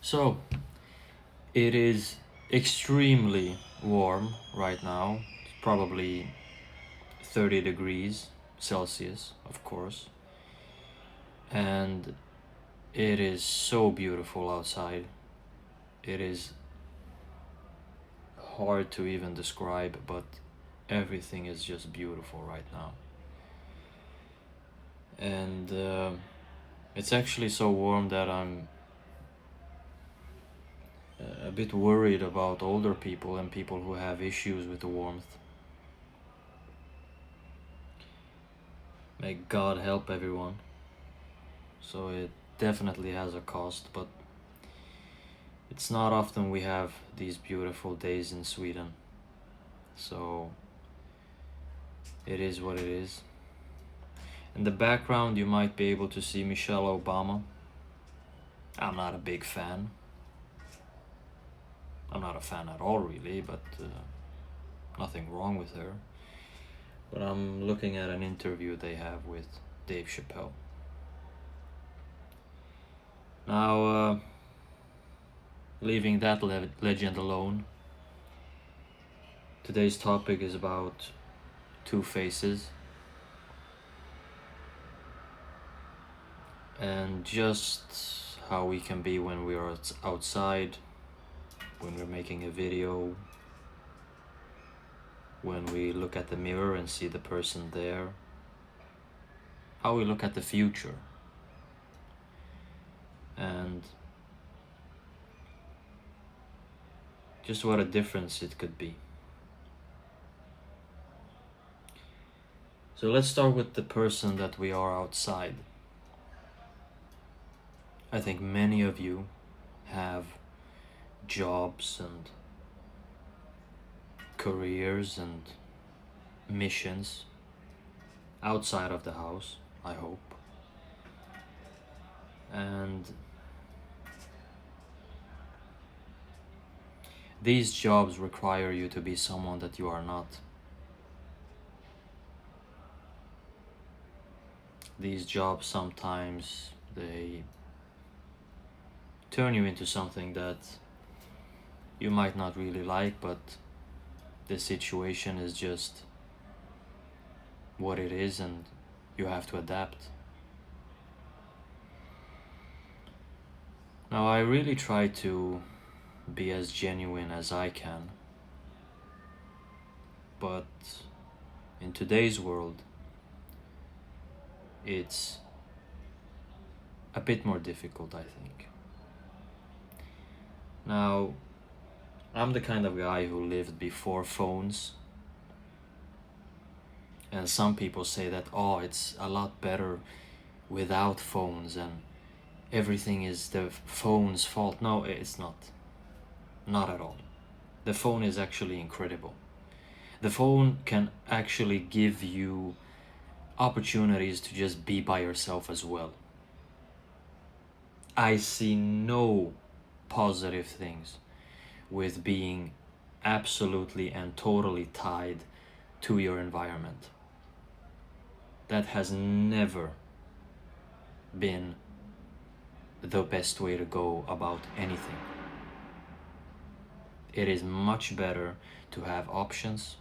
So, it is extremely warm right now. It's probably 30 degrees Celsius, of course. And it is so beautiful outside. It is hard to even describe, but everything is just beautiful right now. And it's actually so warm that I'm a bit worried about older people and people who have issues with the warmth. May God help everyone. So it definitely has a cost, but it's not often we have these beautiful days in Sweden. So it is what it is. In the background, you might be able to see Michelle Obama. I'm not a big fan. I'm not a fan at all, really, but nothing wrong with her. But I'm looking at an interview they have with Dave Chappelle. Now, leaving that legend alone, today's topic is about two faces and just how we can be when we are outside, when we're making a video, when we look at the mirror and see the person there, how we look at the future, and just what a difference it could be. So let's start with the person that we are outside. I think many of you have jobs and careers and missions outside of the house, I hope. And these jobs require you to be someone that you are not. These jobs sometimes they turn you into something that you might not really like, but the situation is just what it is and you have to adapt. Now, I really try to be as genuine as I can, but in today's world, it's a bit more difficult, I think. Now, I'm the kind of guy who lived before phones, and some people say that, oh, it's a lot better without phones and everything is the phone's fault. No, it's not. Not at all. The phone is actually incredible. The phone can actually give you opportunities to just be by yourself as well. I see no positive things with being absolutely and totally tied to your environment. That has never been the best way to go about anything. It is much better to have options,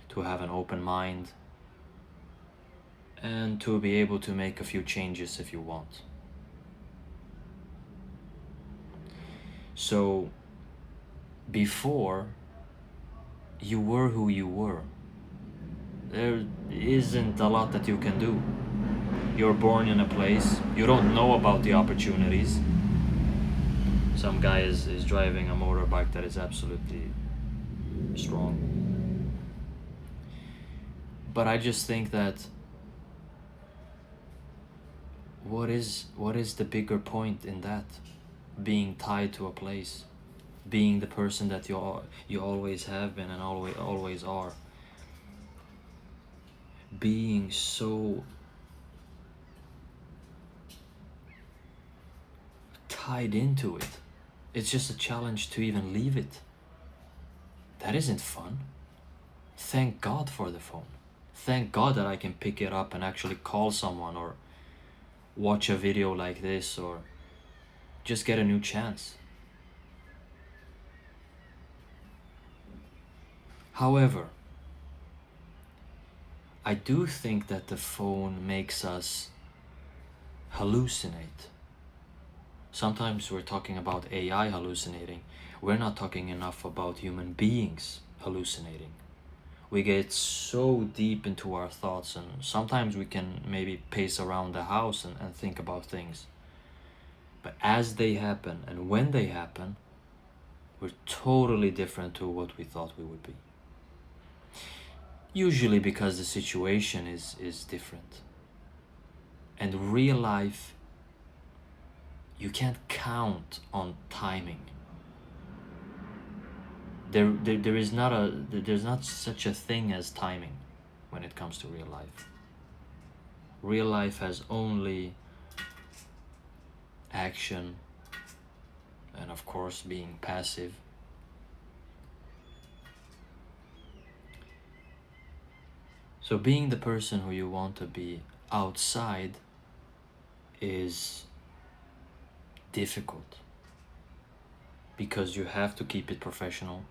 to have an open mind, and to be able to make a few changes if you want. So, before, you were who you were. There isn't a lot that you can do. You're born in a place, you don't know about the opportunities. Some guy is driving a motorbike that is absolutely strong. But I just think that what is the bigger point in that? Being tied to a place, being the person that you always have been and always are, being so tied into it. It's just a challenge to even leave it. That isn't fun. Thank God for the phone. Thank God that I can pick it up and actually call someone or watch a video like this or just get a new chance. However, I do think that the phone makes us hallucinate. Sometimes we're talking about AI hallucinating. We're not talking enough about human beings hallucinating. We get so deep into our thoughts, and sometimes we can maybe pace around the house and think about things. But as they happen and when they happen, we're totally different to what we thought we would be. Usually because the situation is different. And real life, you can't count on timing. There's not such a thing as timing when it comes to real life. Real life has only action and, of course, being passive. So being the person who you want to be outside is difficult because you have to keep it professional,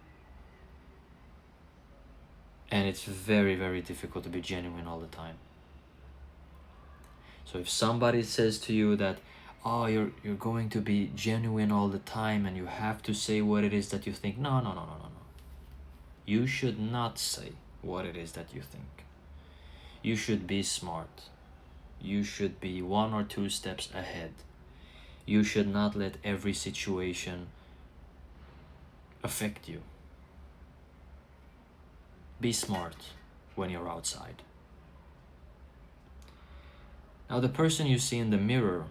and it's very, very difficult to be genuine all the time. So if somebody says to you that, oh, you're going to be genuine all the time and you have to say what it is that you think, no. You should not say what it is that you think. You should be smart. You should be 1 or 2 steps ahead. You should not let every situation affect you. Be smart when you're outside. Now, the person you see in the mirror,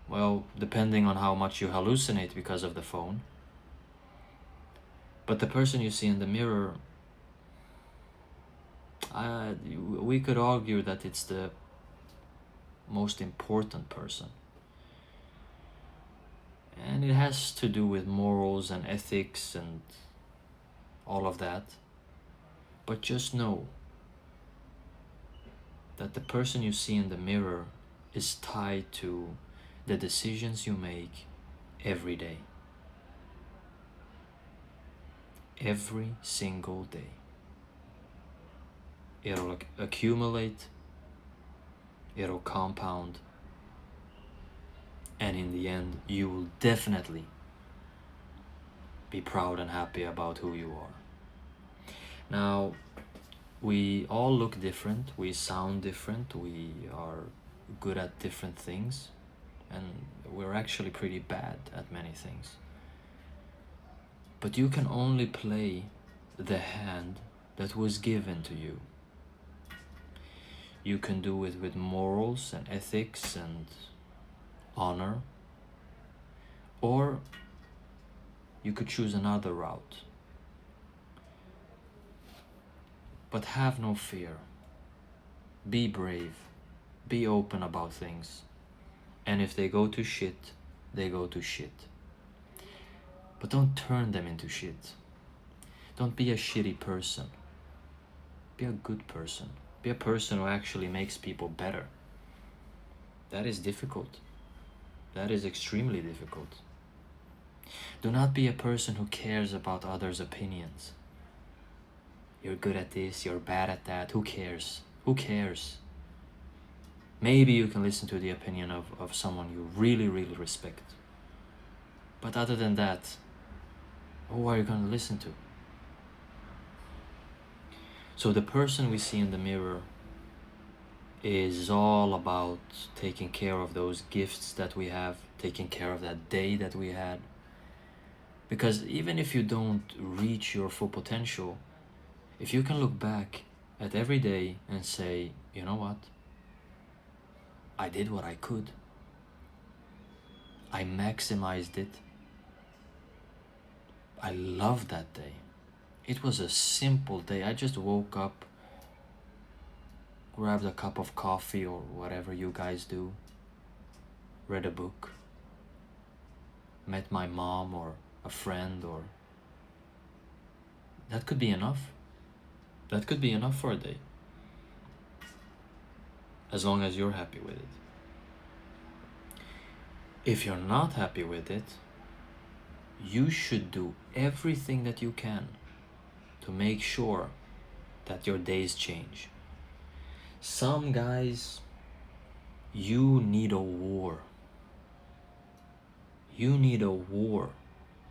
well, depending on how much you hallucinate because of the phone, but the person you see in the mirror, we could argue that it's the most important person. And it has to do with morals and ethics and all of that. But just know that the person you see in the mirror is tied to the decisions you make every day. Every single day. It'll accumulate, it'll compound, and in the end, you will definitely be proud and happy about who you are. Now, we all look different, we sound different, we are good at different things, and we're actually pretty bad at many things. But you can only play the hand that was given to you. You can do it with morals and ethics and honor, or you could choose another route. But have no fear. Be brave. Be open about things. And if they go to shit, they go to shit. But don't turn them into shit. Don't be a shitty person. Be a good person. Be a person who actually makes people better. That is difficult. That is extremely difficult. Do not be a person who cares about others' opinions. You're good at this, you're bad at that. Who cares? Who cares? Maybe you can listen to the opinion of someone you really, really respect. But other than that, who are you going to listen to? So the person we see in the mirror is all about taking care of those gifts that we have, taking care of that day that we had. Because even if you don't reach your full potential, if you can look back at every day and say, you know what? I did what I could. I maximized it. I loved that day. It was a simple day. I just woke up, grabbed a cup of coffee or whatever you guys do, read a book, met my mom or a friend, or that could be enough. That could be enough for a day. As long as you're happy with it. If you're not happy with it, you should do everything that you can to make sure that your days change. Some guys, you need a war. You need a war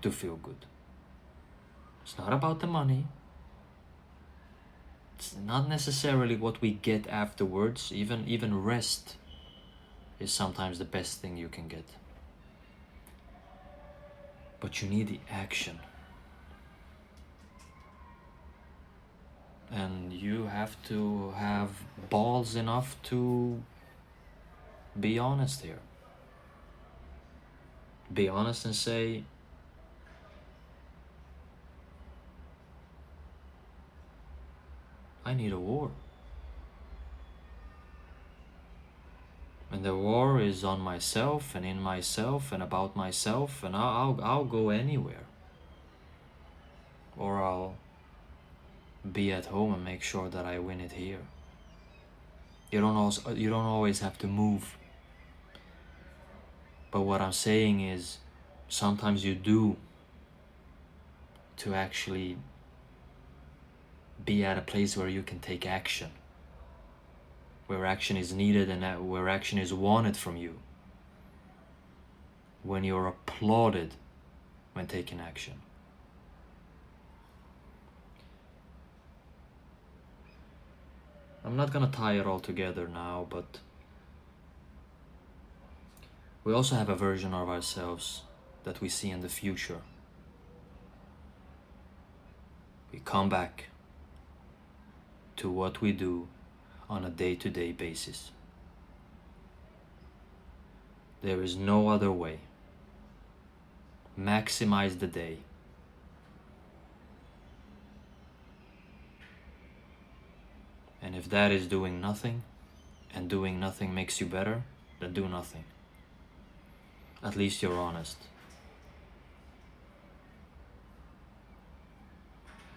to feel good. It's not about the money. It's not necessarily what we get afterwards. Even rest is sometimes the best thing you can get. But you need the action. And you have to have balls enough to be honest here. Be honest and say, I need a war. And the war is on myself and in myself and about myself, and I'll go anywhere. Or I'll be at home and make sure that I win it here. You don't always have to move. But what I'm saying is, sometimes you do, to actually be at a place where you can take action, where action is needed and where action is wanted from you, when you're applauded when taking action. I'm not gonna tie it all together now, but we also have a version of ourselves that we see in the future. We come back to what we do on a day-to-day basis. There is no other way. Maximize the day. And if that is doing nothing, and doing nothing makes you better, then do nothing. At least you're honest.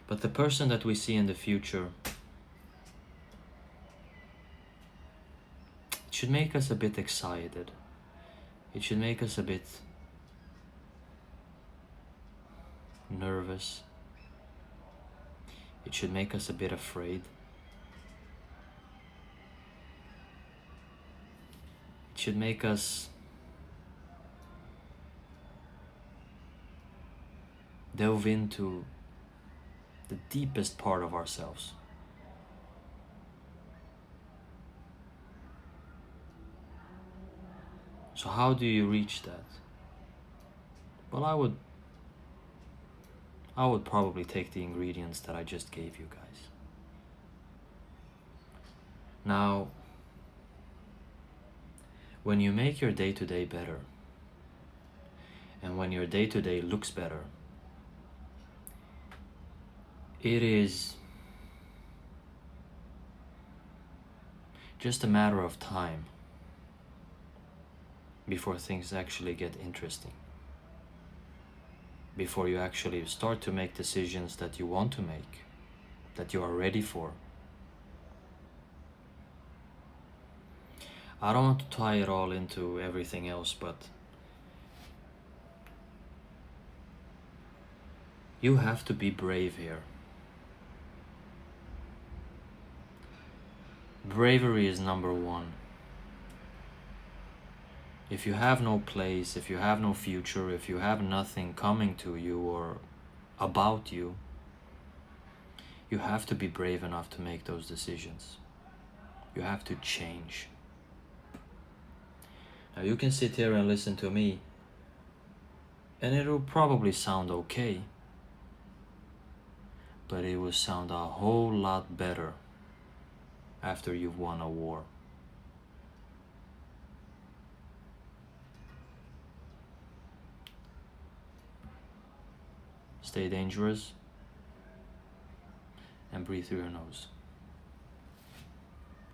But the person that we see in the future, it should make us a bit excited. It should make us a bit nervous. It should make us a bit afraid. It should make us delve into the deepest part of ourselves. So how do you reach that? Well, I would probably take the ingredients that I just gave you guys. Now, when you make your day-to-day better, and when your day-to-day looks better, it is just a matter of time before things actually get interesting. Before you actually start to make decisions that you want to make, that you are ready for. I don't want to tie it all into everything else, but you have to be brave here. Bravery is number one. If you have no place, if you have no future, if you have nothing coming to you or about you, you have to be brave enough to make those decisions. You have to change. Now you can sit here and listen to me, and it'll probably sound okay, but it will sound a whole lot better after you've won a war. Stay dangerous and breathe through your nose.